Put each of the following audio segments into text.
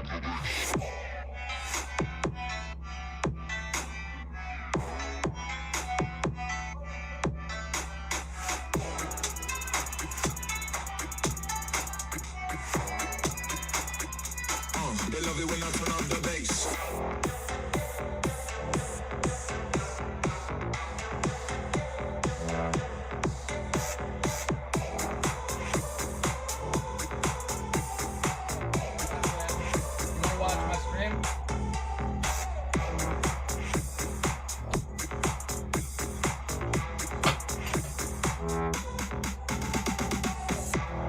They love it when I turn up the bass. You wanna watch my stream?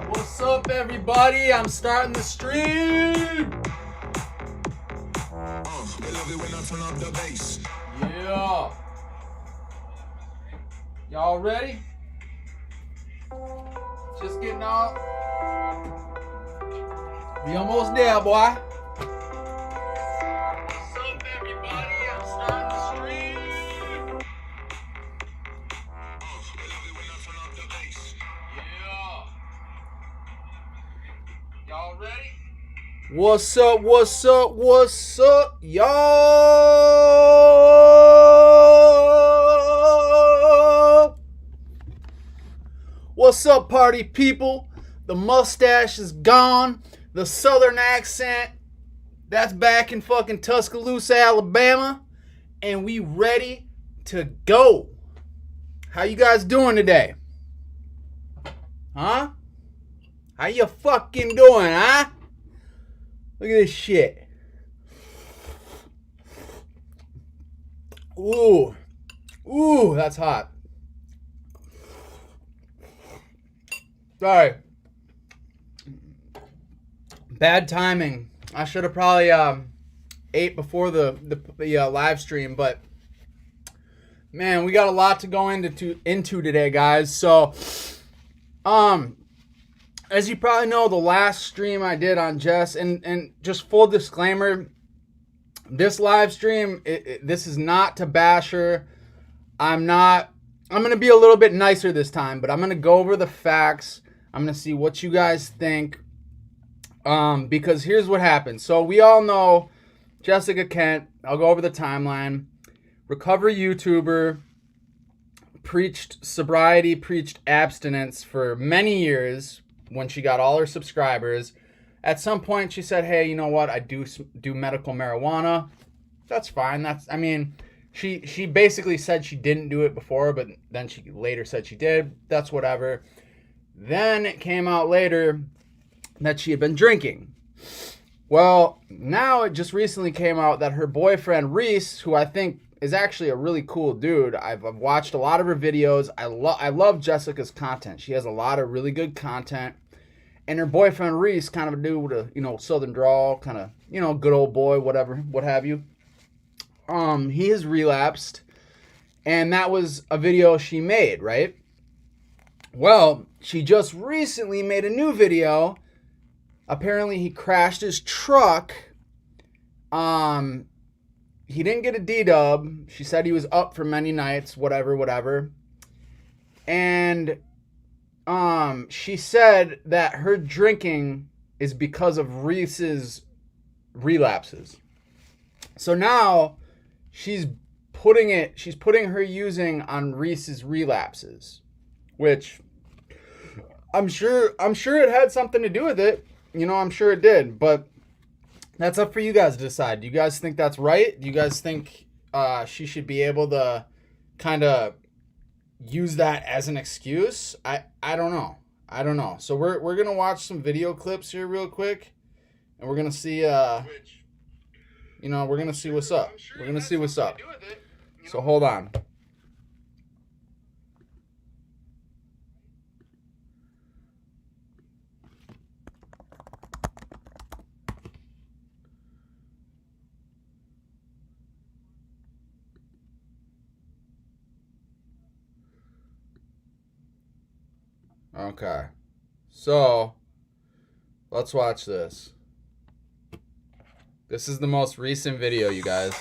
What's up, everybody? I'm starting the stream. They love it when I turn up the bass. Yeah. Y'all ready? Just getting out. We almost there, boy. What's up, everybody? I'm starting the stream. They love it when I turn up the bass. Yeah. Y'all ready? What's up, what's up, what's up, y'all? What's up, party people? The mustache is gone. The southern accent, that's back in fucking Tuscaloosa, Alabama. And we ready to go. How you guys doing today? Huh? How you fucking doing, huh? Look at this shit. Ooh. Ooh, that's hot. Sorry. Bad timing. I should have probably ate before the live stream, but man, we got a lot to go into today, guys. So, as you probably know, the last stream I did on Jess, and just full disclaimer, this live stream, this is not to bash her. I'm going to be a little bit nicer this time, but I'm going to go over the facts. I'm going to see what you guys think, because here's what happened. So we all know Jessica Kent. I'll go over the timeline. Recovery YouTuber, preached sobriety, preached abstinence for many years. When she got all her subscribers, at some point she said, hey, you know what? I do medical marijuana. That's fine. She basically said she didn't do it before, but then she later said she did. That's whatever. Then it came out later that she had been drinking. Well, now it just recently came out that her boyfriend, Reece, who I think is actually a really cool dude. I've watched a lot of her videos. I love Jessica's content. She has a lot of really good content. And her boyfriend, Reece, kind of a dude with a, southern drawl, kind of, good old boy, whatever, what have you. He has relapsed. And that was a video she made, right? Well, she just recently made a new video. Apparently he crashed his truck. He didn't get a D-dub. She said he was up for many nights, whatever. And she said that her drinking is because of Reese's relapses. So now she's putting her using on Reese's relapses, which I'm sure it had something to do with it. I'm sure it did, but that's up for you guys to decide. Do you guys think that's right? Do you guys think she should be able to kind of use that as an excuse? I don't know. So we're gonna watch some video clips here real quick, and we're gonna see we're gonna see what's up. We're gonna see what's up. So hold on. Okay, so let's watch this. This is the most recent video, you guys.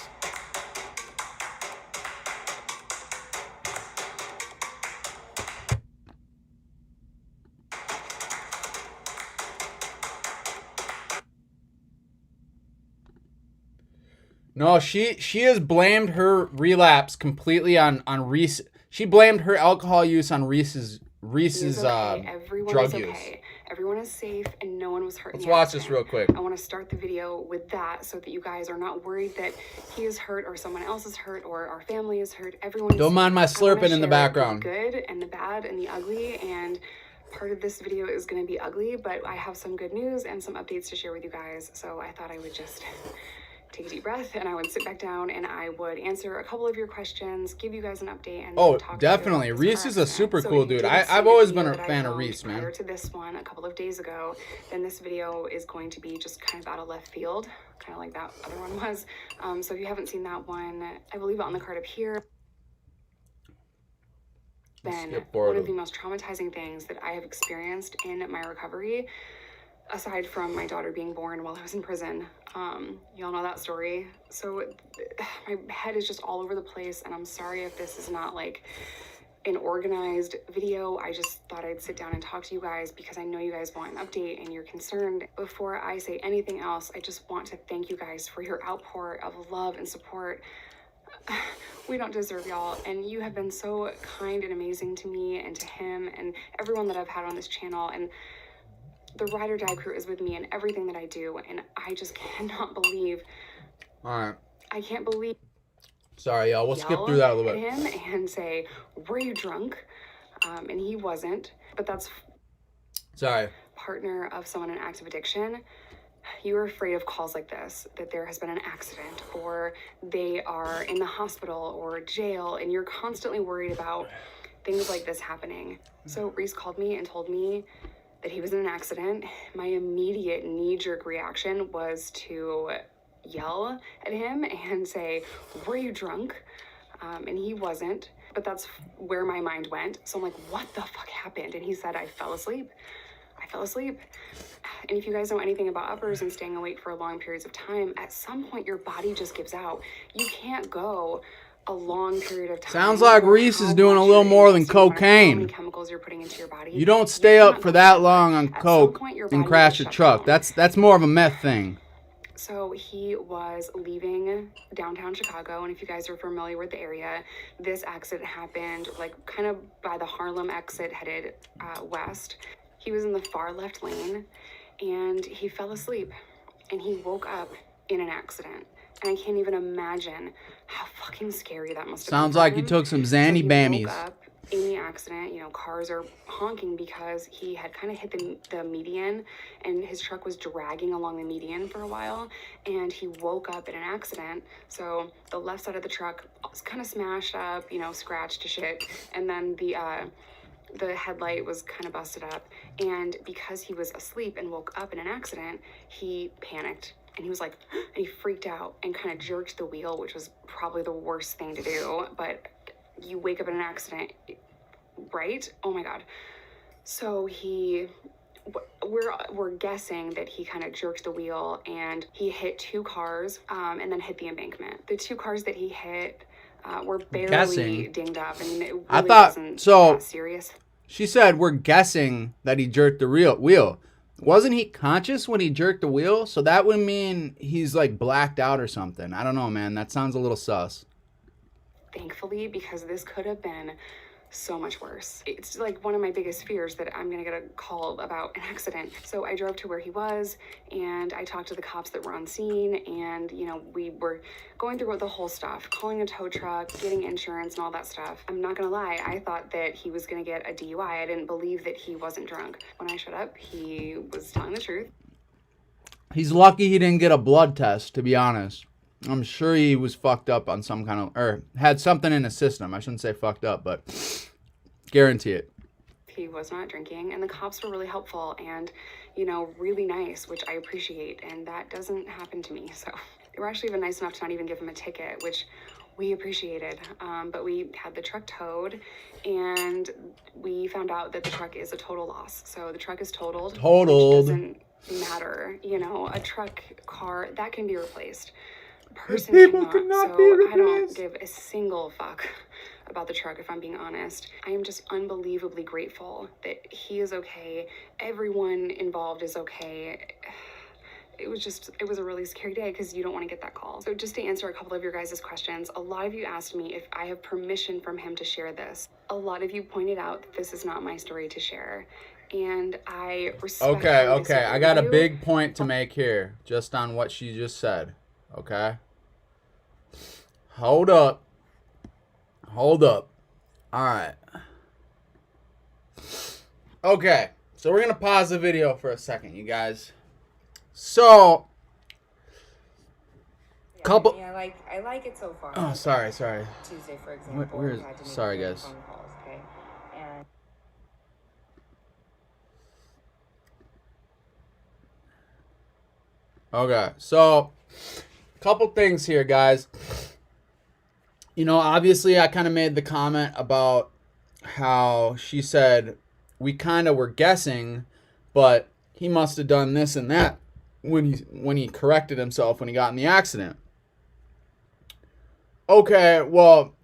No, she has blamed her relapse completely on Reece. She blamed her alcohol use on Reece's drug use. Everyone is safe and no one was hurt. Let's watch this real quick. I want to start the video with that so that you guys are not worried that he is hurt or someone else is hurt or our family is hurt. Everyone. Don't mind my slurping in the background. The good and the bad and the ugly, and part of this video is going to be ugly, but I have some good news and some updates to share with you guys. So I thought I would just take a deep breath and I would sit back down and I would answer a couple of your questions, give you guys an update, and talk definitely. Reece is a super cool dude. I've always been a fan of Reece, man. Prior to this one a couple of days ago, then this video is going to be just kind of out of left field, kind of like that other one was. So if you haven't seen that one, I will leave it on the card up here. Then one of the most traumatizing things that I have experienced in my recovery, aside from my daughter being born while I was in prison, y'all know that story. So my head is just all over the place, and I'm sorry if this is not like an organized video. I just thought I'd sit down and talk to you guys because I know you guys want an update and you're concerned. Before I say anything else, I just want to thank you guys for your outpour of love and support. We don't deserve y'all, and you have been so kind and amazing to me and to him and everyone that I've had on this channel, and the Ride or Die crew is with me in everything that I do, and I just cannot believe. All right. I can't believe. Sorry, y'all. We'll skip through that a little bit. Him and say, "Were you drunk?" And he wasn't. But that's. Sorry. Partner of someone in active addiction. You are afraid of calls like this, that there has been an accident or they are in the hospital or jail, and you're constantly worried about things like this happening. So Reece called me and told me that he was in an accident. My immediate knee-jerk reaction was to yell at him and say, "Were you drunk?" And he wasn't, but that's where my mind went. So I'm like, what the fuck happened? And he said, I fell asleep. And if you guys know anything about uppers and staying awake for long periods of time, at some point your body just gives out. You can't go a long period of time. Sounds like Reece is doing a little more than cocaine. How many chemicals you're putting into your body. You don't stay up for that long on coke and crash your truck. That's more of a meth thing. So he was leaving downtown Chicago, and if you guys are familiar with the area, this accident happened like kind of by the Harlem exit headed west. He was in the far left lane, and he fell asleep, and he woke up in an accident. And I can't even imagine how fucking scary that must have been. Sounds like you took some Zanny Bammies. Woke up in the accident, cars are honking because he had kind of hit the median, and his truck was dragging along the median for a while, and he woke up in an accident. So the left side of the truck was kind of smashed up, scratched to shit, and then the headlight was kind of busted up, and because he was asleep and woke up in an accident, he panicked. And he was like, and he freaked out and kind of jerked the wheel, which was probably the worst thing to do. But you wake up in an accident, right? Oh my God. So we're guessing that he kind of jerked the wheel and he hit two cars and then hit the embankment. The two cars that he hit were barely dinged up. I mean, it really wasn't that serious. She said, we're guessing that he jerked the wheel. Wasn't he conscious when he jerked the wheel? So that would mean he's like blacked out or something. I don't know, man. That sounds a little sus. Thankfully, because this could have been so much worse. It's like one of my biggest fears that I'm gonna get a call about an accident. So I drove to where he was, and I talked to the cops that were on scene, and we were going through the whole stuff, calling a tow truck, getting insurance and all that stuff. I'm not gonna lie, I thought that he was gonna get a DUI. I didn't believe that he wasn't drunk. When I showed up, he was telling the truth. He's lucky he didn't get a blood test, to be honest. I'm sure he was fucked up on some kind of, or had something in his system. I shouldn't say fucked up, but guarantee it. He was not drinking, and the cops were really helpful and, really nice, which I appreciate, and that doesn't happen to me. So they were actually even nice enough to not even give him a ticket, which we appreciated. But we had the truck towed, and we found out that the truck is a total loss. So the truck is totaled. Which doesn't matter. A truck, car, that can be replaced. Person cannot, so I don't give a single fuck about the truck, if I'm being honest. I am just unbelievably grateful that he is okay. Everyone involved is okay. it was a really scary day because you don't want to get that call. So just to answer a couple of your guys' questions, a lot of you asked me if I have permission from him to share this. A lot of you pointed out that this is not my story to share. And I respect. Okay. I got a big point to make here just on what she just said. Okay. Hold up. All right. Okay. So we're going to pause the video for a second, you guys. So, couple. Yeah, I like it so far. Oh, sorry. Tuesday, for example. Sorry, guys. Phone calls, okay? And Okay, so couple things here, guys. You know, obviously I kind of made the comment about how she said we kind of were guessing, but he must have done this and that when he corrected himself when he got in the accident. Okay, well,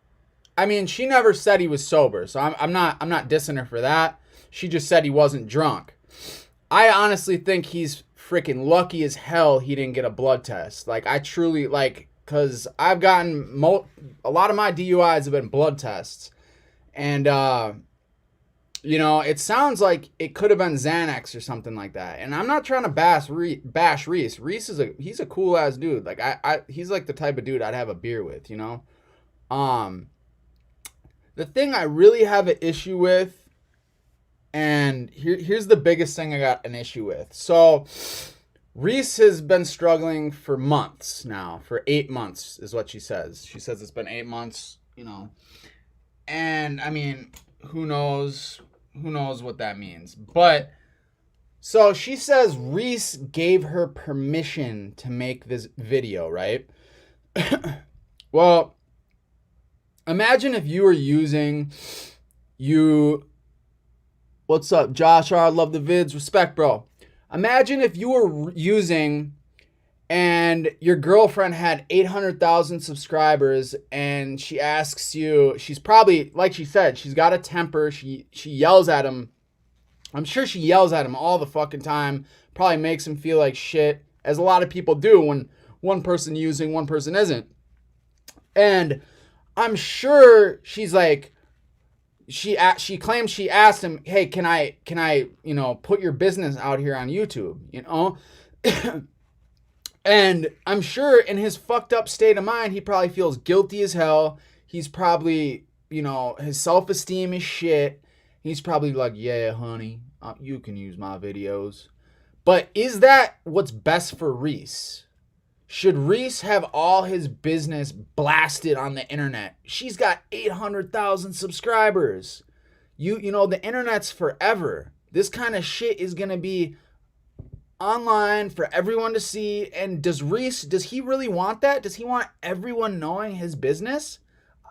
I mean, she never said he was sober, so I'm not dissing her for that. She just said he wasn't drunk. I honestly think he's freaking lucky as hell he didn't get a blood test. Like, I truly, like, because I've gotten a lot of my DUIs have been blood tests. And, you know, it sounds like it could have been Xanax or something like that. And I'm not trying to bash Reece. Reece is he's a cool ass dude. Like, he's like the type of dude I'd have a beer with, you know? The thing I really have an issue with, and here's the biggest thing I got an issue with. So, Reece has been struggling for months now. For 8 months is what she says. She says it's been 8 months, you know. And, I mean, who knows what that means. But, so she says Reece gave her permission to make this video, right? Well, imagine if you were using What's up, Josh? I love the vids. Respect, bro. Imagine if you were using and your girlfriend had 800,000 subscribers and she asks you, she's probably, like she said, she's got a temper. She yells at him. I'm sure she yells at him all the fucking time. Probably makes him feel like shit, as a lot of people do when one person using, one person isn't. And I'm sure she's like, she claims she asked him, hey, can I, you know, put your business out here on YouTube, you know? And I'm sure in his fucked up state of mind, he probably feels guilty as hell. He's probably, you know, his self-esteem is shit. He's probably like, yeah, honey, you can use my videos. But is that what's best for Reece? Should Reece have all his business blasted on the internet? She's got 800,000 subscribers. You know, the internet's forever. This kind of shit is going to be online for everyone to see. And does he really want that? Does he want everyone knowing his business?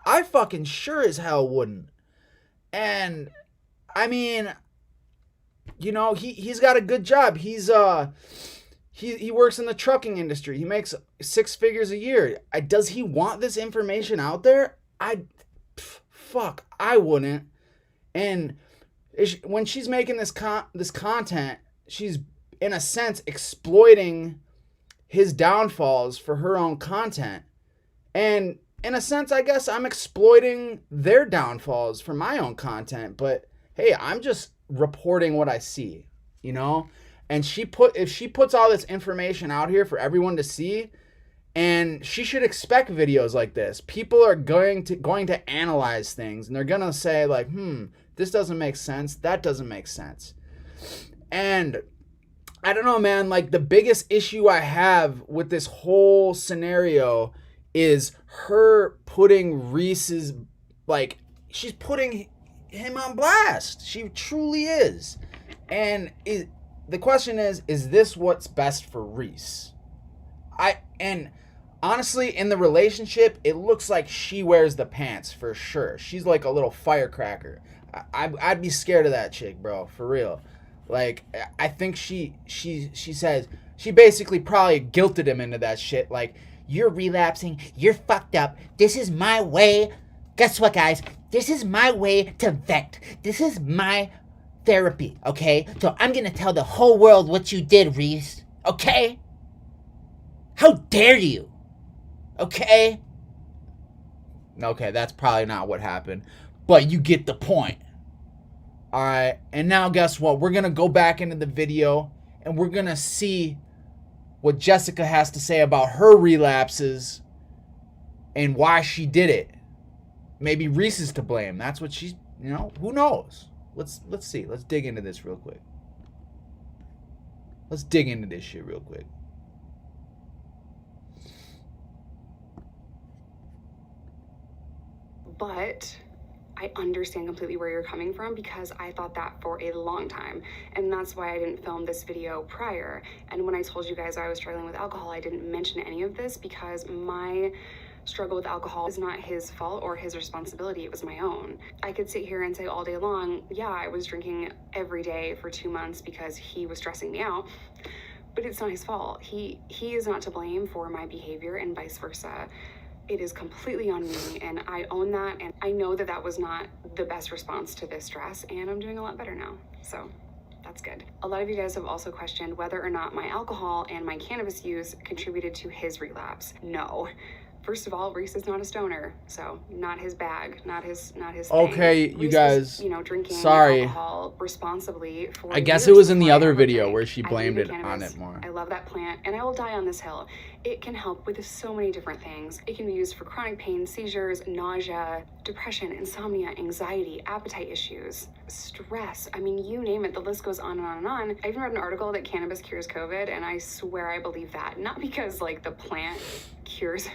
I fucking sure as hell wouldn't. And, I mean, you know, he's got a good job. He works in the trucking industry. He makes 6 figures a year. Does he want this information out there? I wouldn't. And when she's making this content, she's in a sense exploiting his downfalls for her own content. And in a sense, I guess I'm exploiting their downfalls for my own content. But hey, I'm just reporting what I see, you know? And if she puts all this information out here for everyone to see, and she should expect videos like this. People are going to analyze things, and they're going to say like, this doesn't make sense. That doesn't make sense. And I don't know, man, like the biggest issue I have with this whole scenario is her putting Reece's, like, she's putting him on blast. She truly is. And the question is this what's best for Reece? And honestly, in the relationship, it looks like she wears the pants for sure. She's like a little firecracker. I'd be scared of that chick, bro, for real. Like, I think she says, she basically probably guilted him into that shit. Like, you're relapsing, you're fucked up, this is my way. Guess what, guys? This is my way to vent. This is my therapy, okay? So I'm gonna tell the whole world what you did, Reece, okay? How dare you? Okay? Okay, that's probably not what happened. But you get the point. Alright, and now guess what? We're going to go back into the video and we're going to see what Jessica has to say about her relapses and why she did it. Maybe Reece is to blame. That's what she's, who knows? Let's see. Let's dig into this real quick. Let's dig into this shit real quick. But I understand completely where you're coming from, because I thought that for a long time. And that's why I didn't film this video prior. And when I told you guys I was struggling with alcohol, I didn't mention any of this because my struggle with alcohol is not his fault or his responsibility. It was my own. I could sit here and say all day long, yeah, I was drinking every day for 2 months because he was stressing me out. But it's not his fault. He is not to blame for my behavior and vice versa. It is completely on me, and I own that, and I know that that was not the best response to this stress, and I'm doing a lot better now, so that's good. A lot of you guys have also questioned whether or not my alcohol and my cannabis use contributed to his relapse. No. First of all, Reece is not a stoner, so not his bag, not his thing. Okay, you Reece guys, was, drinking sorry. alcohol responsibly for I guess years it was in the before I other ever video drank. where she I blamed believe it in on cannabis. it more. I love that plant, and I will die on this hill. It can help with so many different things. It can be used for chronic pain, seizures, nausea, depression, insomnia, anxiety, appetite issues, stress. I mean, you name it, the list goes on and on and on. I even read an article that cannabis cures COVID, and I swear I believe that. Not because the plant cures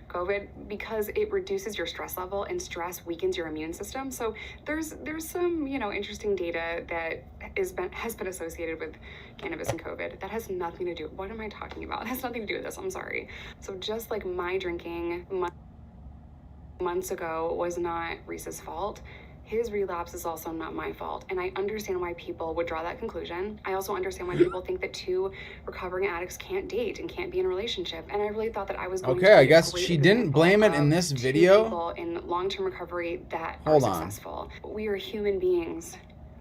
COVID, because it reduces your stress level, and stress weakens your immune system. So there's some interesting data that has been associated with cannabis and COVID. That has nothing to do. What am I talking about? That has nothing to do with this. I'm sorry. So just like my drinking months ago was not Reece's fault, his relapse is also not my fault. And I understand why people would draw that conclusion. I also understand why people think that two recovering addicts can't date and can't be in a relationship. And I really thought that I was going to be I guess a great she didn't blame it in this example of video. two people in long-term recovery that Hold are on. successful. We are human beings.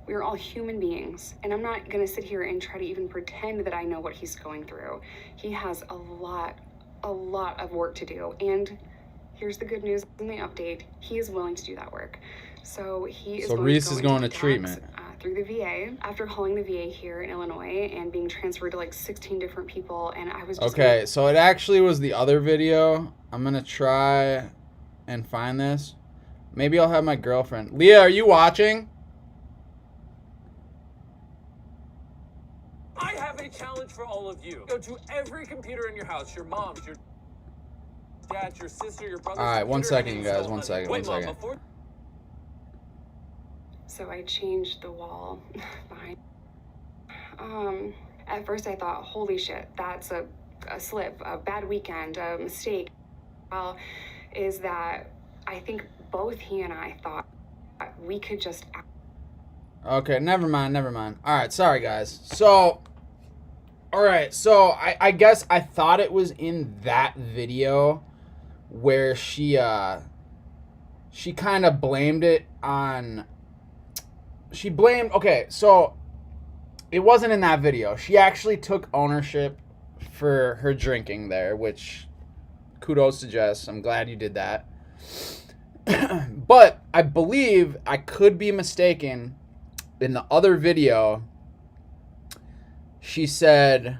We are all human beings. And I'm not going to sit here and try to even pretend that I know what he's going through. He has a lot of work to do. And here's the good news in the update. He is willing to do that work. So he is Reece is going to treatment through the VA. After calling the VA here in Illinois and being transferred to 16 different people, and I was just okay. So it actually was the other video. I'm gonna try and find this. Maybe I'll have my girlfriend. Leah, are you watching? I have a challenge for all of you. Go to every computer in your house, your mom's, your dad's, your sister, your brother's. All right, one computer, second, and you guys. install One it. second. Wait, One Mom, second. before So I changed the wall behind. At first I thought, holy shit, that's a slip, a bad weekend, a mistake. Well, is that I think both he and I thought we could just. Okay, never mind. All right, sorry guys. So, all right, so I guess I thought it was in that video where she kind of blamed it on. Okay, so it wasn't in that video. She actually took ownership for her drinking there, which kudos to Jess. I'm glad you did that. But I believe, I could be mistaken, in the other video, she said,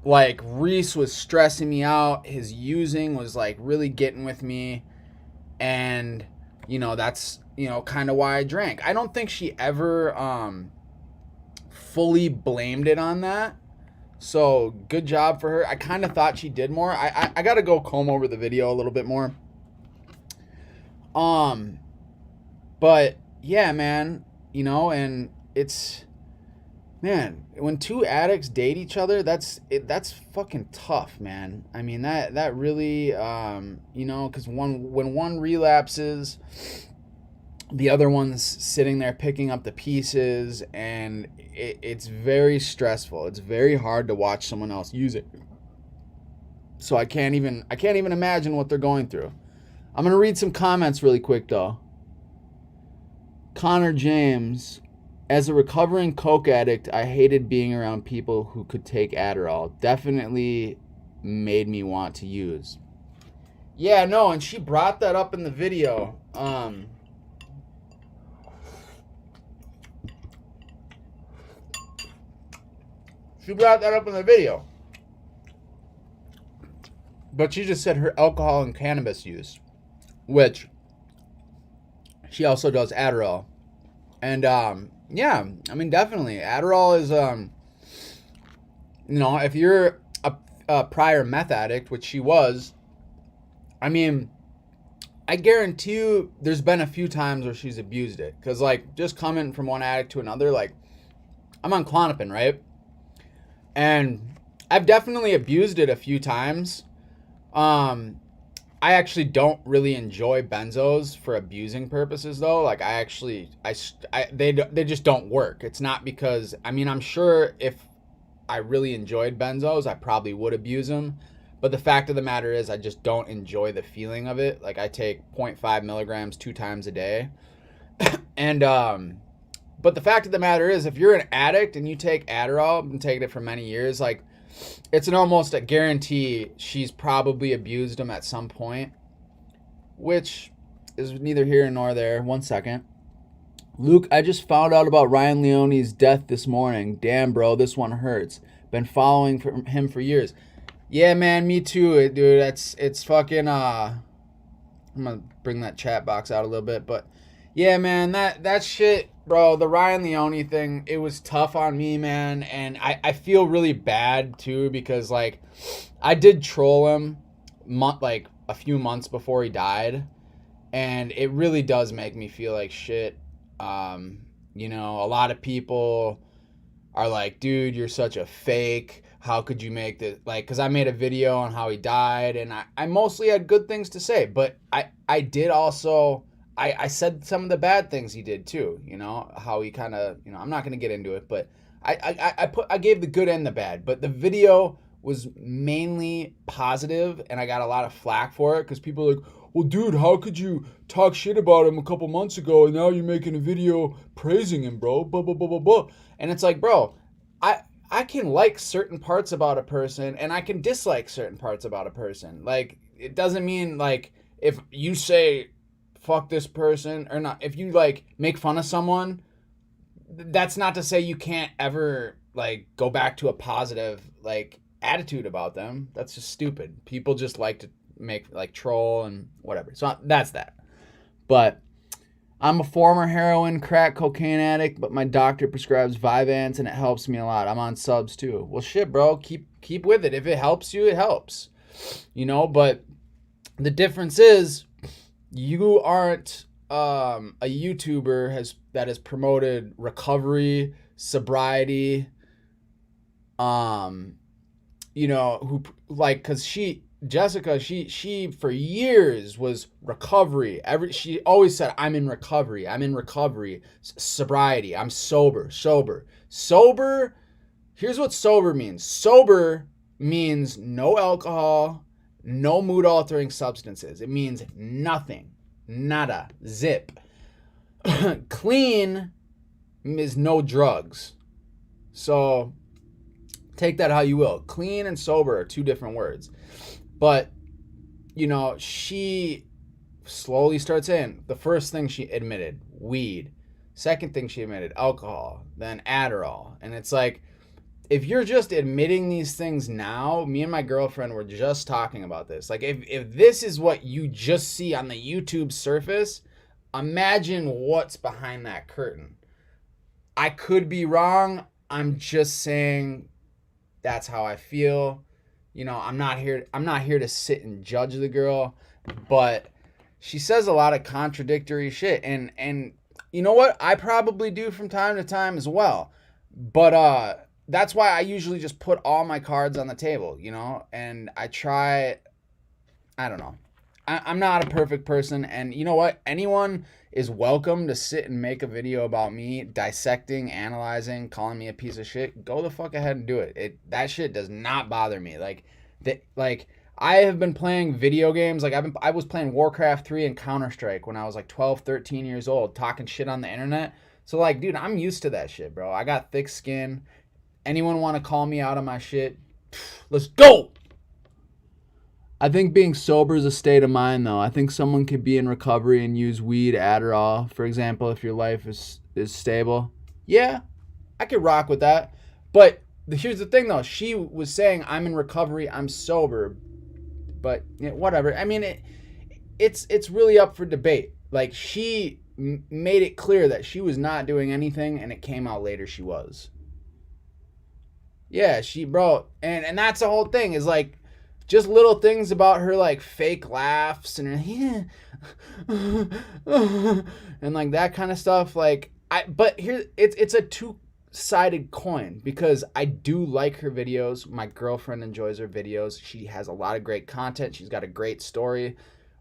Reece was stressing me out. His using was, really getting with me. And, that's, kind of why I drank. I don't think she ever fully blamed it on that. So, good job for her. I kind of thought she did more. I got to go comb over the video a little bit more. But, yeah, man. And it's, man, when two addicts date each other, that's fucking tough, man. I mean, that really, because when one relapses, the other one's sitting there picking up the pieces, and it's very stressful. It's very hard to watch someone else use it. So I can't even imagine what they're going through. I'm gonna read some comments really quick though. Connor James, as a recovering coke addict, I hated being around people who could take Adderall. Definitely made me want to use. Yeah, no, and she brought that up in the video. She brought that up in the video. But she just said her alcohol and cannabis use, which she also does Adderall. And yeah, I mean, definitely Adderall is you know, if you're a prior meth addict, which she was, I mean, I guarantee you there's been a few times where she's abused it. Because, like, just coming from one addict to another, like, I'm on Klonopin, right? And I've definitely abused it a few times. I actually don't really enjoy benzos for abusing purposes, though. Like, they just don't work. It's not because, I mean, I'm sure if I really enjoyed benzos, I probably would abuse them. But the fact of the matter is, I just don't enjoy the feeling of it. Like, I take 0.5 milligrams 2 times a day. And, but the fact of the matter is, if you're an addict and you take Adderall, I've been taking it for many years, like, it's an almost a guarantee she's probably abused them at some point, which is neither here nor there. 1 second. Luke, I just found out about Ryan Leone's death this morning. Damn, bro, this one hurts. Been following him for years. Yeah, man, me too, dude. It's fucking, I'm gonna bring that chat box out a little bit, but yeah, man, that shit, bro, the Ryan Leone thing, it was tough on me, man, and I feel really bad, too, because, like, I did troll him, like, a few months before he died, and it really does make me feel like shit. You know, a lot of people are like, dude, you're such a fake. How could you make this? Like, because I made a video on how he died, and I mostly had good things to say, but I did also, I said some of the bad things he did too, you know, how he kind of, you know, I'm not going to get into it, but I gave the good and the bad, but the video was mainly positive, and I got a lot of flack for it, because people are like, well, dude, how could you talk shit about him a couple months ago, and now you're making a video praising him, bro, blah, blah, blah, blah, blah. And it's like, bro, I can like certain parts about a person, and I can dislike certain parts about a person. Like, it doesn't mean, like, if you say, fuck this person, or not, if you, like, make fun of someone, that's not to say you can't ever, like, go back to a positive, like, attitude about them. That's just stupid. People just like to make, like, troll and whatever. So that's that. But I'm a former heroin, crack, cocaine addict, but my doctor prescribes Vyvanse, and it helps me a lot. I'm on subs too. Well, shit, bro, keep with it. If it helps you, it helps. You know, but the difference is you aren't a YouTuber that has promoted recovery, sobriety, you know, who, like, because Jessica, she for years was recovery. She always said, I'm in recovery. Sobriety. I'm sober. Here's what sober means. Sober means no alcohol, no mood altering substances. It means nothing. Nada. Zip. Clean is no drugs. So take that how you will. Clean and sober are two different words. But, you know, she slowly starts in. The first thing she admitted, weed. Second thing she admitted, alcohol. Then Adderall. And it's like, if you're just admitting these things now, me and my girlfriend were just talking about this. Like, if this is what you just see on the YouTube surface, imagine what's behind that curtain. I could be wrong. I'm just saying that's how I feel. You know, I'm not here to sit and judge the girl, but she says a lot of contradictory shit, and you know what? I probably do from time to time as well. But that's why I usually just put all my cards on the table, you know, and I don't know. I'm not a perfect person, and you know what? Anyone is welcome to sit and make a video about me dissecting, analyzing, calling me a piece of shit. Go the fuck ahead and do it. That shit does not bother me. Like I have been playing video games. Like I was playing Warcraft 3 and Counter-Strike when I was like 12, 13 years old, talking shit on the internet. So like, dude, I'm used to that shit, bro. I got thick skin. Anyone want to call me out on my shit? Let's go. I think being sober is a state of mind, though. I think someone could be in recovery and use weed, Adderall, for example, if your life is stable. Yeah, I could rock with that. But here's the thing, though. She was saying, I'm in recovery, I'm sober. But whatever. I mean, it's really up for debate. Like, she made it clear that she was not doing anything, and it came out later she was. Yeah, and that's the whole thing, is like, just little things about her, like fake laughs and her, and like that kind of stuff. Like, but here it's a two-sided coin, because I do like her videos. My girlfriend enjoys her videos. She has a lot of great content. She's got a great story.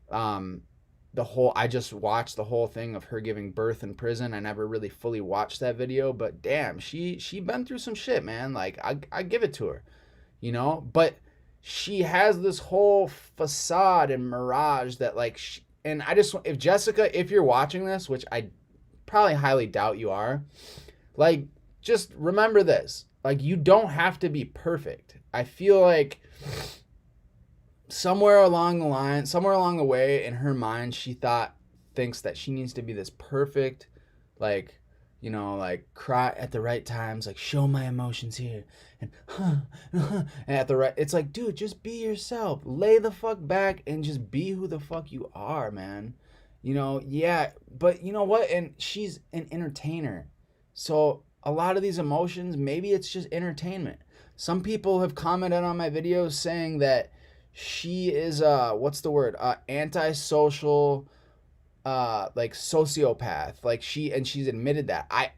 I just watched the whole thing of her giving birth in prison. I never really fully watched that video, but damn, she been through some shit, man. Like, I give it to her, but she has this whole facade and mirage that, like, if Jessica, if you're watching this, which I probably highly doubt you are, like, just remember this. Like, you don't have to be perfect. I feel like somewhere along the way in her mind, she thinks that she needs to be this perfect, like, like, cry at the right times, like, show my emotions here, and and at the right, it's like, dude, just be yourself, lay the fuck back and just be who the fuck you are, man. Yeah, but you know what? And she's an entertainer, so a lot of these emotions, maybe it's just entertainment. Some people have commented on my videos saying that she is antisocial, like, sociopath. Like, she's admitted that. I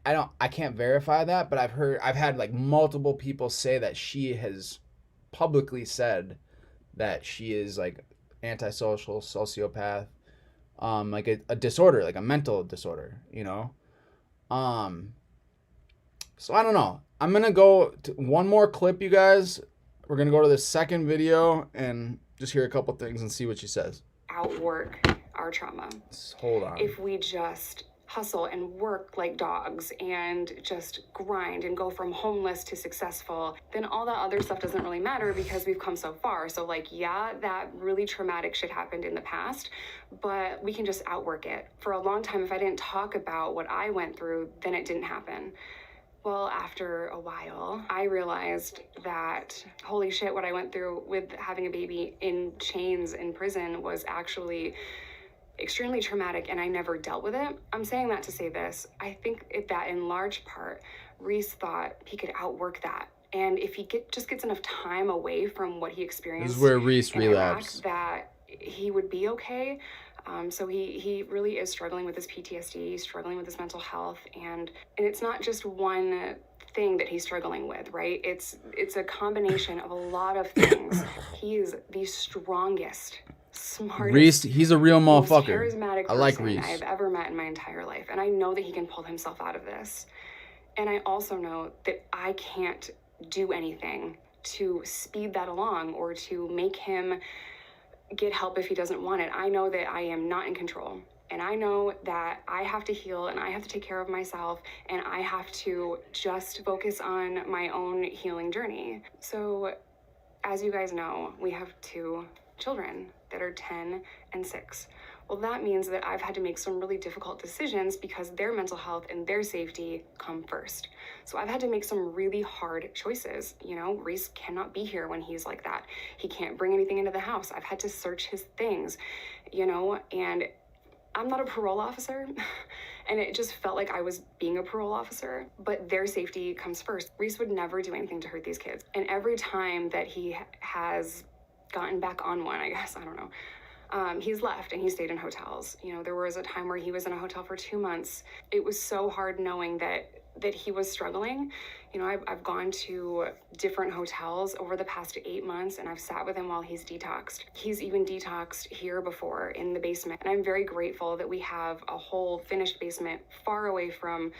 can't verify that, but I've had like multiple people say that she has publicly said that she is like antisocial, sociopath, like a disorder, like a mental disorder, so I don't know. I'm gonna go to one more clip, you guys. We're gonna go to the second video and just hear a couple things and see what she says. Outwork our trauma. Hold on. If we just hustle and work like dogs and just grind and go from homeless to successful, then all that other stuff doesn't really matter, because we've come so far. So, like, yeah, that really traumatic shit happened in the past, but we can just outwork it. For a long time, if I didn't talk about what I went through, then it didn't happen. Well, after a while, I realized that, holy shit, what I went through with having a baby in chains in prison was actually extremely traumatic, and I never dealt with it. I'm saying that to say this. I think that in large part, Reece thought he could outwork that. And if he just gets enough time away from what he experienced, this is where Reece relapsed, that he would be okay. So he really is struggling with his PTSD, struggling with his mental health, and it's not just one thing that he's struggling with, right? It's a combination of a lot of things. He is the strongest, smartest, Reece, he's a real motherfucker. Charismatic I like person Reece I've ever met in my entire life, and I know that he can pull himself out of this. And I also know that I can't do anything to speed that along or to make him get help if he doesn't want it. I know that I am not in control, and I know that I have to heal, and I have to take care of myself, and I have to just focus on my own healing journey. So, as you guys know, we have 2 children that are 10 and 6. Well, that means that I've had to make some really difficult decisions, because their mental health and their safety come first. So I've had to make some really hard choices. Reece cannot be here when he's like that. He can't bring anything into the house. I've had to search his things, and I'm not a parole officer. And it just felt like I was being a parole officer, but their safety comes first. Reece would never do anything to hurt these kids. And every time that he has gotten back on one, I guess, I don't know, he's left and he stayed in hotels. There was a time where he was in a hotel for 2 months. It was so hard knowing that he was struggling. I've gone to different hotels over the past 8 months, and I've sat with him while he's detoxed. He's even detoxed here before in the basement. And I'm very grateful that we have a whole finished basement far away from,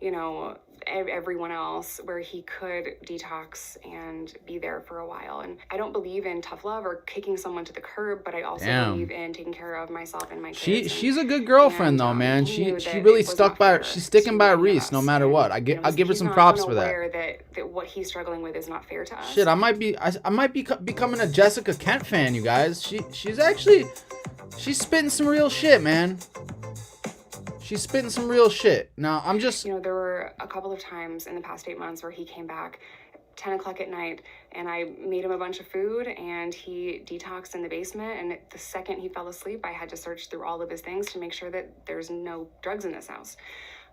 you know, everyone else, where he could detox and be there for a while. And I don't believe in tough love or kicking someone to the curb, but I also believe in taking care of myself and my kids. She's a good girlfriend though, man. She really stuck by, she's sticking by Reece no matter what. I'll give her some props for that. That what he's struggling with is not fair to us. Shit, I might be becoming a Jessica Kent fan, you guys. She's spitting some real shit, man. She's spitting some real shit. Now, I'm just... You know, there were a couple of times in the past 8 months where he came back 10 o'clock at night, and I made him a bunch of food, and he detoxed in the basement, and the second he fell asleep, I had to search through all of his things to make sure that there's no drugs in this house.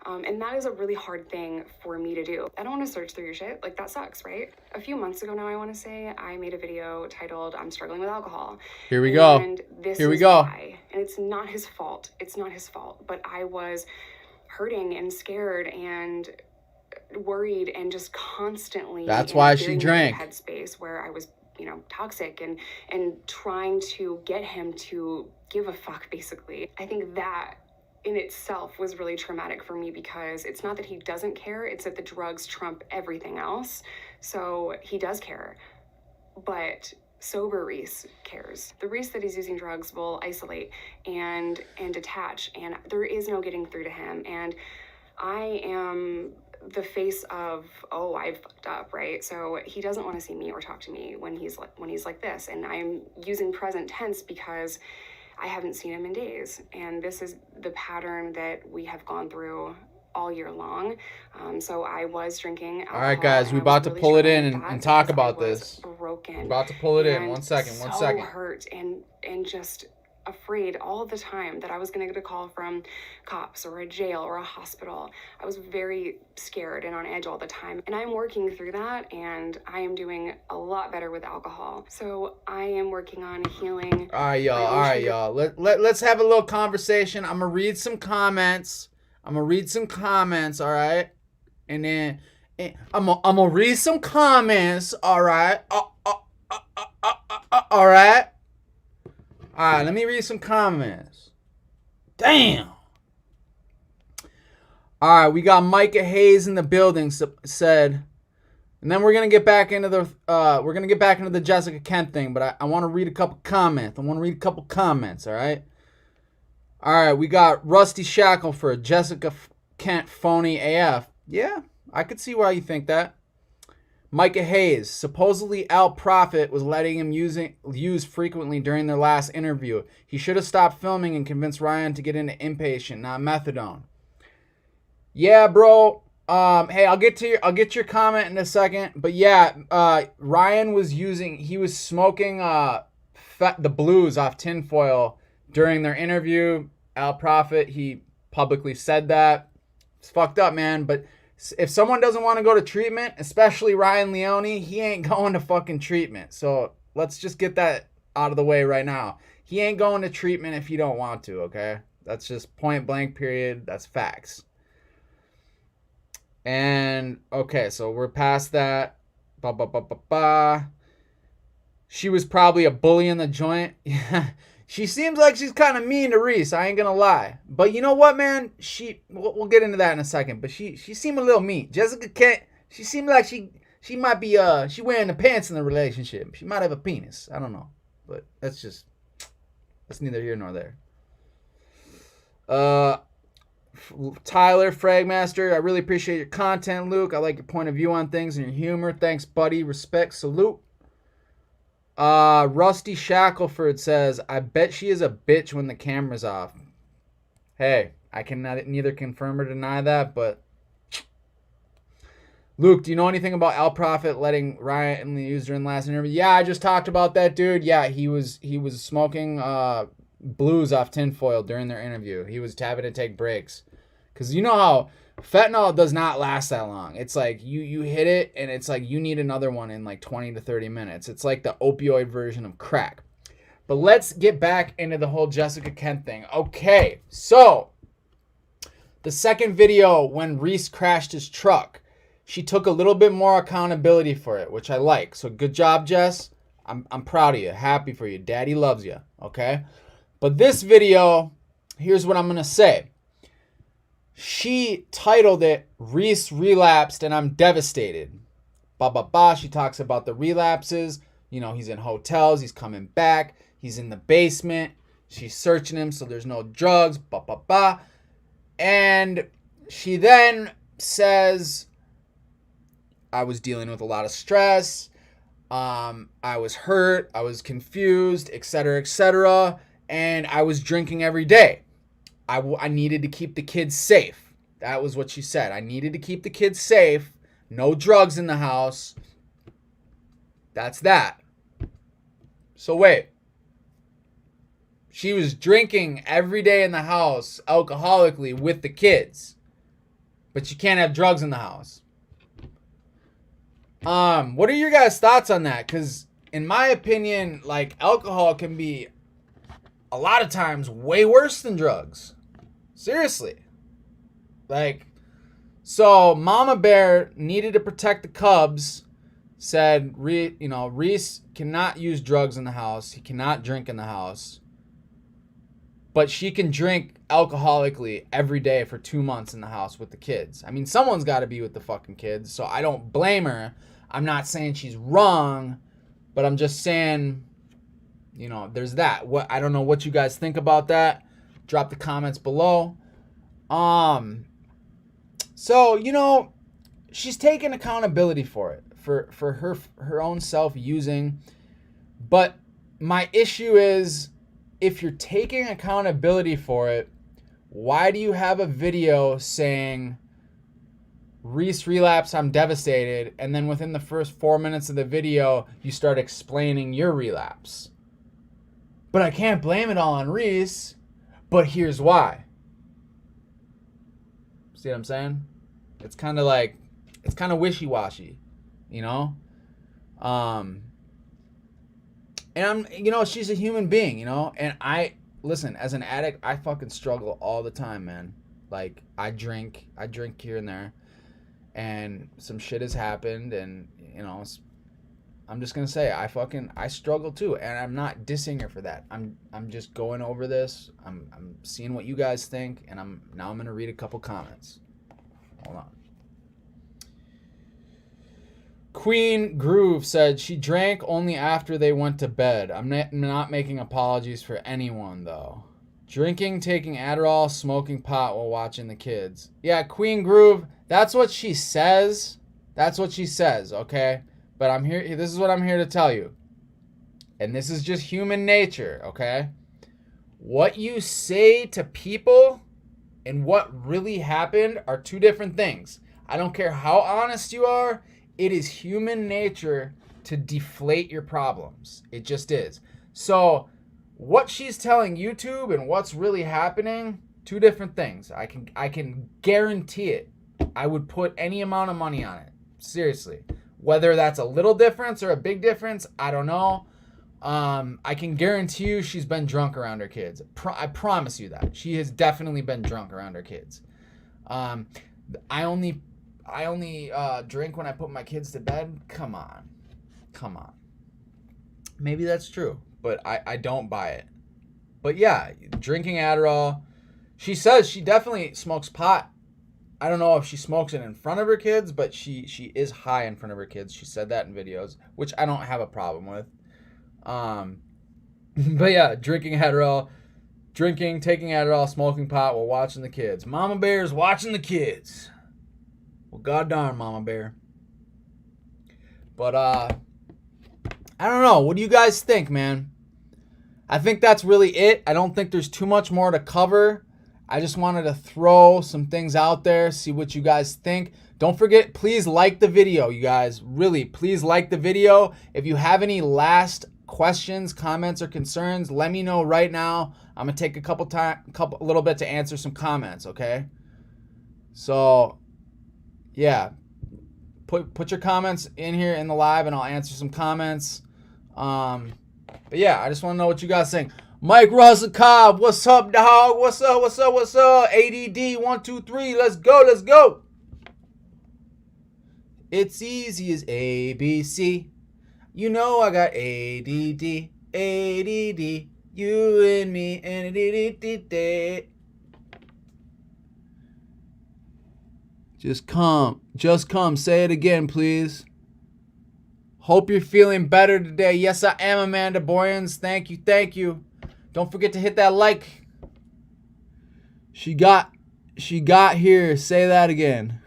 And that is a really hard thing for me to do. I don't want to search through your shit. Like, that sucks, right? A few months ago now, I want to say, I made a video titled, I'm struggling with alcohol. Here we go. And this Here we is go. why. And it's not his fault. It's not his fault. But I was hurting and scared and worried and just constantly... That's why she drank. ...headspace where I was, you know, toxic and trying to get him to give a fuck, basically. I think that in itself was really traumatic for me, because it's not that he doesn't care, it's that the drugs trump everything else. So he does care, but sober Reece cares. The Reece that is using drugs will isolate and detach, and there is no getting through to him. And I am the face of, oh, I fucked up, right? So he doesn't want to see me or talk to me when he's like this. And I'm using present tense because I haven't seen him in days. And this is the pattern that we have gone through all year long. So I was drinking alcohol. All right, guys, we're about to pull it in and talk about this. Broken. We're about to pull it in. One second. So hurt and just afraid all the time that I was going to get a call from cops or a jail or a hospital. I was very scared and on edge all the time. And I'm working through that, and I am doing a lot better with alcohol. So I am working on healing. All right, y'all. Let's have a little conversation. I'm going to read some comments. All right? And then I'm going to read some comments, all right? All right? All right, let me read some comments. Damn. All right, we got Micah Hayes in the building said, and then we're gonna get back into the Jessica Kent thing, but I want to read a couple comments. All right. All right, we got Rusty Shackelford, Jessica Kent phony AF. Yeah, I could see why you think that. Micah Hayes, supposedly Al Prophet was letting him use frequently during their last interview. He should have stopped filming and convinced Ryan to get into inpatient, not methadone. Yeah, bro. Hey, I'll get your comment in a second. But yeah, Ryan was smoking the blues off tinfoil during their interview. Al Prophet, he publicly said that. It's fucked up, man, but if someone doesn't want to go to treatment, especially Ryan Leone, he ain't going to fucking treatment. So let's just get that out of the way right now. He ain't going to treatment if you don't want to, okay? That's just point blank, period. That's facts. And, okay, so we're past that. She was probably a bully in the joint. She seems like she's kind of mean to Reece. I ain't gonna lie. But you know what, man? We'll get into that in a second. But she seemed a little mean. Jessica Kent, she seemed like she might be she wearing the pants in the relationship. She might have a penis. I don't know. But that's neither here nor there. Tyler Fragmaster, I really appreciate your content, Luke. I like your point of view on things and your humor. Thanks, buddy. Respect. Salute. Rusty Shackelford says, I bet she is a bitch when the camera's off. Hey, I can neither confirm or deny that, but Luke, do you know anything about Al Prophet letting Ryan use during the last interview? Yeah, I just talked about that, dude. Yeah, he was smoking blues off tinfoil during their interview. He was having to take breaks. Because you know how fentanyl does not last that long. It's like you hit it and it's like you need another one in like 20 to 30 minutes. It's like the opioid version of crack. But let's get back into the whole Jessica Kent thing. Okay, so the second video when Reece crashed his truck, she took a little bit more accountability for it, which I like. So good job, Jess. I'm proud of you. Happy for you. Daddy loves you. Okay? But this video, here's what I'm going to say. she titled it Reece Relapsed and I'm Devastated. She talks about the relapses. You know, he's in hotels, he's coming back, he's in the basement, she's searching him so there's no drugs, And she then says, I was dealing with a lot of stress, I was hurt, I was confused, etc., and I was drinking every day. I needed to keep the kids safe. That was what she said. I needed to keep the kids safe. No drugs in the house. That's that. So wait. She was drinking every day in the house, alcoholically, with the kids. But you can't have drugs in the house. What are your guys' thoughts on that? Because in my opinion, like, alcohol can be a lot of times way worse than drugs. Seriously. Like, so Mama Bear needed to protect the cubs, said, Reece cannot use drugs in the house. He cannot drink in the house. But she can drink alcoholically every day for 2 months in the house with the kids. I mean, someone's got to be with the fucking kids, so I don't blame her. I'm not saying she's wrong, but I'm just saying, you know, there's that. I don't know what you guys think about that. Drop the comments below. So, you know, she's taking accountability for it, for her own self-using. But my issue is, if you're taking accountability for it, why do you have a video saying, Reece relapsed, I'm devastated, and then within the first 4 minutes of the video, you start explaining your relapse? But I can't blame it all on Reece, but here's why. See what I'm saying? It's kind of wishy-washy, you know? And she's a human being, you know? And listen, as an addict, I fucking struggle all the time, man. Like, I drink here and there, and some shit has happened, and, you know, I'm just gonna say, I struggle too, and I'm not dissing her for that. I'm just going over this. I'm seeing what you guys think, and I'm gonna read a couple comments. Hold on. Queen Groove said she drank only after they went to bed. I'm not making apologies for anyone, though. Drinking, taking Adderall, smoking pot while watching the kids. Yeah, Queen Groove, that's what she says. That's what she says, okay? But I'm here. This is what I'm here to tell you. And this is just human nature, okay? What you say to people and what really happened are two different things. I don't care how honest you are. It is human nature to deflate your problems. It just is. So what she's telling YouTube and what's really happening, two different things. I can guarantee it. I would put any amount of money on it. Seriously. Whether that's a little difference or a big difference, I don't know. I can guarantee you she's been drunk around her kids. I promise you that. She has definitely been drunk around her kids. I only drink when I put my kids to bed. Come on. Maybe that's true, but I don't buy it. But yeah, drinking Adderall. She says she definitely smokes pot. I don't know if she smokes it in front of her kids, but she is high in front of her kids. She said that in videos, which I don't have a problem with. But yeah, taking Adderall, smoking pot while watching the kids. Mama Bear's watching the kids. Well, goddamn, Mama Bear. But, I don't know. What do you guys think, man? I think that's really it. I don't think there's too much more to cover. I just wanted to throw some things out there, see what you guys think. Don't forget, please like the video, you guys. Really, please like the video. If you have any last questions, comments, or concerns, let me know right now. I'm going to take a little bit to answer some comments, okay? So, yeah. Put your comments in here in the live, and I'll answer some comments. But yeah, I just want to know what you guys think. Mike Russell Cobb, what's up, dog? What's up? ADD 1 2 3. Let's go. It's easy as ABC. You know I got ADD. You and me and ADD. Just come. Say it again, please. Hope you're feeling better today. Yes, I am, Amanda Boyens. Thank you. Don't forget to hit that like. She got here. Say that again.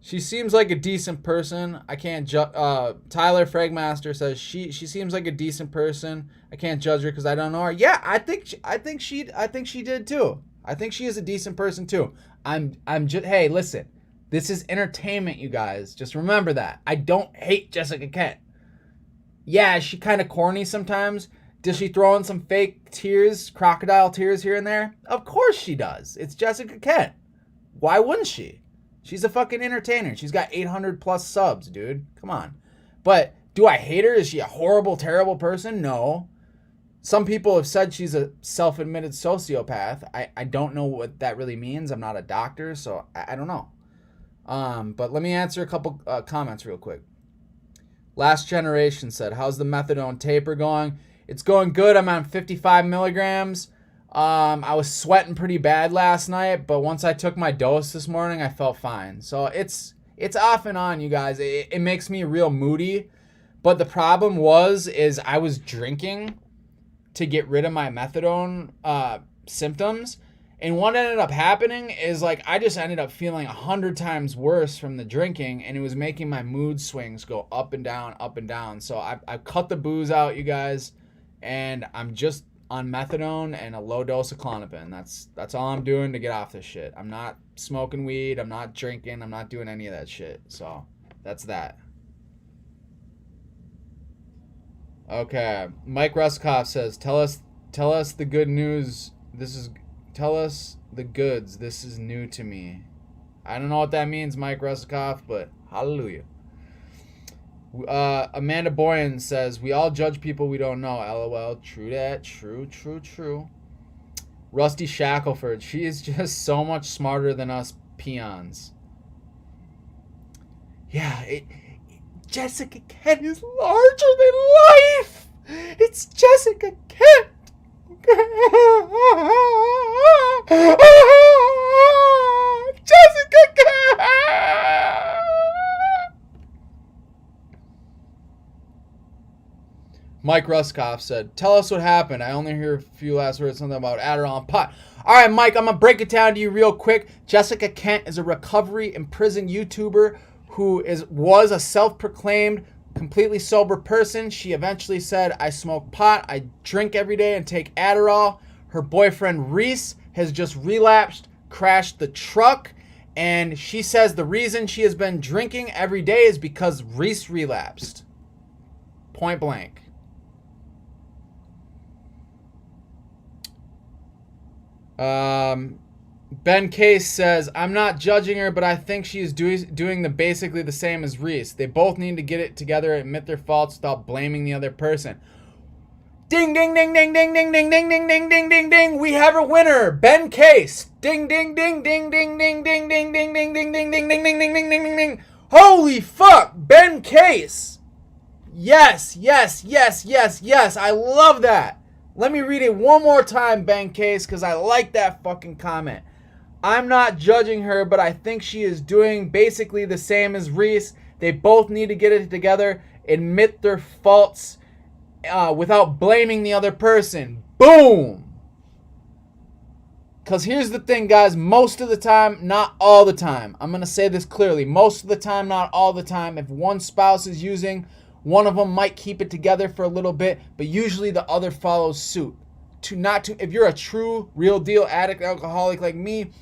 She seems like a decent person. I can't judge. Tyler Fragmaster says she seems like a decent person. I can't judge her because I don't know her. Yeah, I think she did too. I think she is a decent person too. I'm just, hey, listen, this is entertainment, you guys. Just remember that. I don't hate Jessica Kent. Yeah, is she kind of corny sometimes? Does she throw in some fake tears, crocodile tears here and there? Of course she does. It's Jessica Kent. Why wouldn't she? She's a fucking entertainer. She's got 800 plus subs, dude. Come on. But do I hate her? Is she a horrible, terrible person? No. Some people have said she's a self-admitted sociopath. I don't know what that really means. I'm not a doctor, so I don't know. But let me answer a couple comments real quick. Last Generation said, how's the methadone taper going? It's going good. I'm on 55 milligrams. I was sweating pretty bad last night, but once I took my dose this morning, I felt fine. So it's off and on, you guys. It makes me real moody. But the problem is I was drinking to get rid of my methadone symptoms. And what ended up happening is, like, I just ended up feeling 100 times worse from the drinking, and it was making my mood swings go up and down, up and down. So I cut the booze out, you guys, and I'm just on methadone and a low dose of Klonopin. That's all I'm doing to get off this shit. I'm not smoking weed. I'm not drinking. I'm not doing any of that shit. So that's that. Okay. Mike Ruskoff says, tell us the good news. Tell us the goods. This is new to me. I don't know what that means, Mike Ruskoff, but hallelujah. Amanda Boyan says, we all judge people we don't know. LOL. True that. True. Rusty Shackelford. She is just so much smarter than us peons. Yeah, Jessica Kent is larger than life. It's Jessica Kent. Jessica Kent. Mike Ruskoff said, tell us what happened. I only hear a few last words, something about Adderall and pot. All right, Mike, I'm going to break it down to you real quick. Jessica Kent is a recovery in prison YouTuber who was a self-proclaimed completely sober person. She eventually said, I smoke pot, I drink every day, and take Adderall. Her boyfriend, Reece, has just relapsed, crashed the truck, and she says the reason she has been drinking every day is because Reece relapsed. Point blank. Ben Case says, I'm not judging her, but I think she is doing basically the same as Reece. They both need to get it together and admit their faults without blaming the other person. Ding, ding, ding, ding, ding, ding, ding, ding, ding, ding, ding, ding, ding. We have a winner. Ben Case. Ding, ding, ding, ding, ding, ding, ding, ding, ding, ding, ding, ding, ding, ding, ding, ding, ding, ding, ding. Holy fuck, Ben Case. Yes, yes, yes, yes, yes. I love that. Let me read it one more time, Ben Case, because I like that fucking comment. I'm not judging her, but I think she is doing basically the same as Reece. They both need to get it together, admit their faults without blaming the other person. Boom! Because here's the thing, guys. Most of the time, not all the time. I'm going to say this clearly. Most of the time, not all the time. If one spouse is using, one of them might keep it together for a little bit, but usually the other follows suit. If you're a true, real deal addict, alcoholic like me,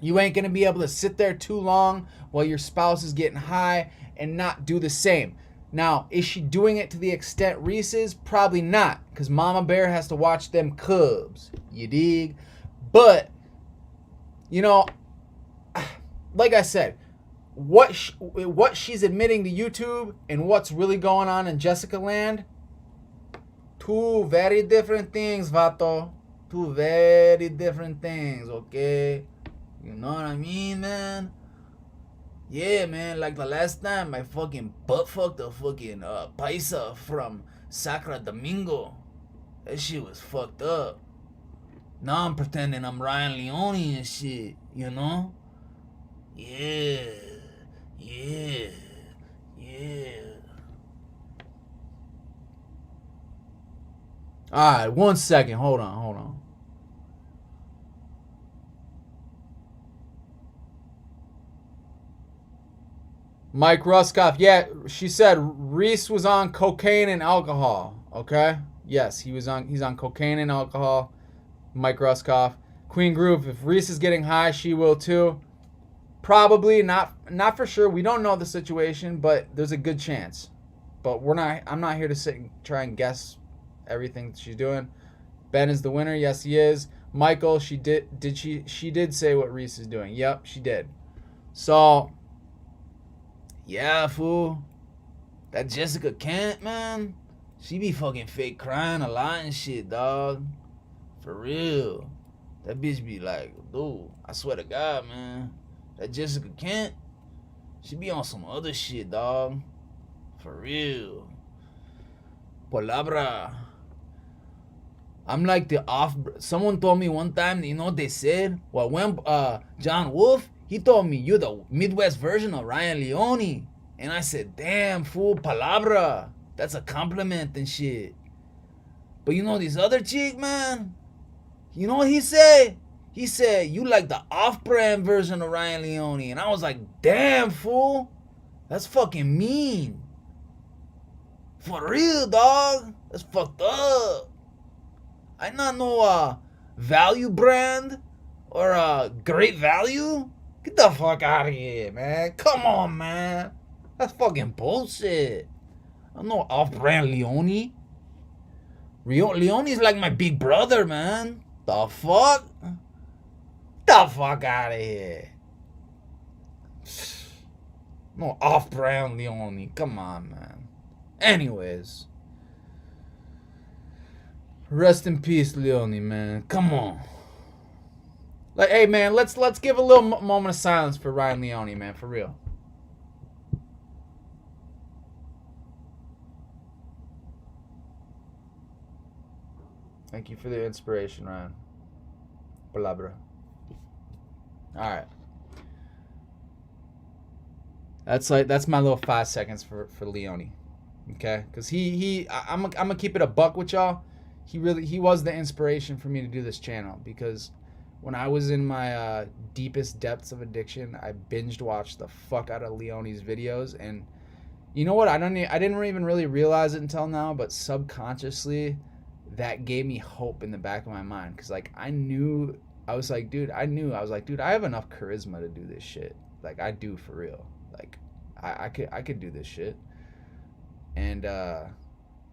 you ain't going to be able to sit there too long while your spouse is getting high and not do the same. Now, is she doing it to the extent Reece is? Probably not, because Mama Bear has to watch them cubs. You dig? But, you know, like I said, what she's admitting to YouTube and what's really going on in Jessica land, two very different things, vato. Two very different things, okay? You know what I mean, man? Yeah, man, like the last time I fucking butt fucked a fucking paisa from Sacra Domingo. That shit was fucked up. Now I'm pretending I'm Ryan Leone and shit, you know? Yeah. Yeah. Yeah. Alright, 1 second. Hold on. Mike Ruskoff. Yeah, she said Reece was on cocaine and alcohol. Okay? Yes, he's on cocaine and alcohol. Mike Ruskoff. Queen Groove, if Reece is getting high, she will too. Probably not for sure. We don't know the situation, but there's a good chance. But I'm not here to sit and try and guess everything she's doing. Ben is the winner. Yes, he is. Michael, she did say what Reece is doing. Yep, she did. So, yeah, fool. That Jessica Kent, man, she be fucking fake crying a lot and shit, dog. For real. That bitch be like, dude, I swear to God, man. That Jessica Kent, she be on some other shit, dog. For real. Palabra. I'm like the off. Someone told me one time, you know what they said? Well, when John Wolf, he told me, you're the Midwest version of Ryan Leone. And I said, damn, fool, palabra. That's a compliment and shit. But you know this other chick, man? You know what he said? He said, you like the off-brand version of Ryan Leone. And I was like, damn, fool. That's fucking mean. For real, dog. That's fucked up. I not know value brand or great value. Get the fuck out of here, man. Come on, man. That's fucking bullshit. I know off-brand Leone. Leone's like my big brother, man. The fuck? The fuck out of here. No off-brand Leone. Come on, man. Anyways. Rest in peace, Leone, man. Come on. Like, hey, man, let's give a little moment of silence for Ryan Leone, man, for real. Thank you for the inspiration, Ryan. Palabra. All right. That's my little 5 seconds for Leone. Okay? Cuz I'm gonna keep it a buck with y'all. He was the inspiration for me to do this channel, because when I was in my deepest depths of addiction, I binged watched the fuck out of Leone's videos, and you know what? I didn't even really realize it until now, but subconsciously that gave me hope in the back of my mind, cuz like I was like, dude, I have enough charisma to do this shit. Like I do, for real. Like I could do this shit. And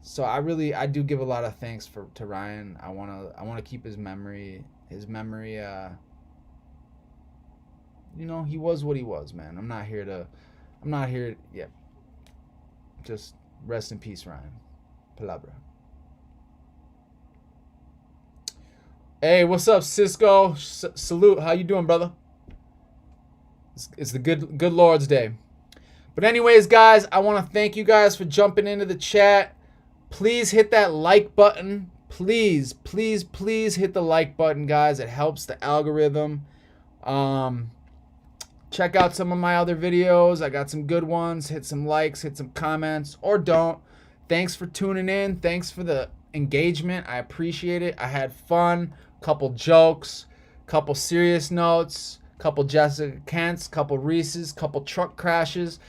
so I do give a lot of thanks to Ryan. I want to keep his memory. You know, he was what he was, man. I'm not here. Yeah. Just rest in peace, Ryan. Palabra. Hey, what's up, Cisco? Salute. How you doing, brother? It's the good Lord's Day. But anyways, guys, I want to thank you guys for jumping into the chat. Please hit that like button. Please, please, please hit the like button, guys. It helps the algorithm. Check out some of my other videos. I got some good ones. Hit some likes, hit some comments, or don't. Thanks for tuning in. Thanks for the engagement. I appreciate it. I had fun. Couple jokes, couple serious notes, couple Jessica Kents, couple Reese's, couple truck crashes,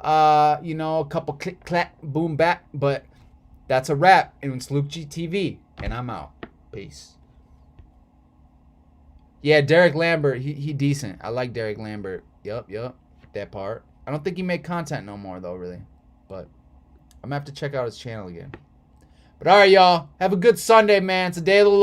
you know, a couple click clack boom back. But that's a wrap. And it's lukegtv, and I'm out. Peace. Yeah, Derek Lambert, he decent. I like Derek Lambert. Yup, that part. I don't think he made content no more though, really. But I'm gonna have to check out his channel again. But all right, y'all, have a good Sunday, man. It's a day of the Lord.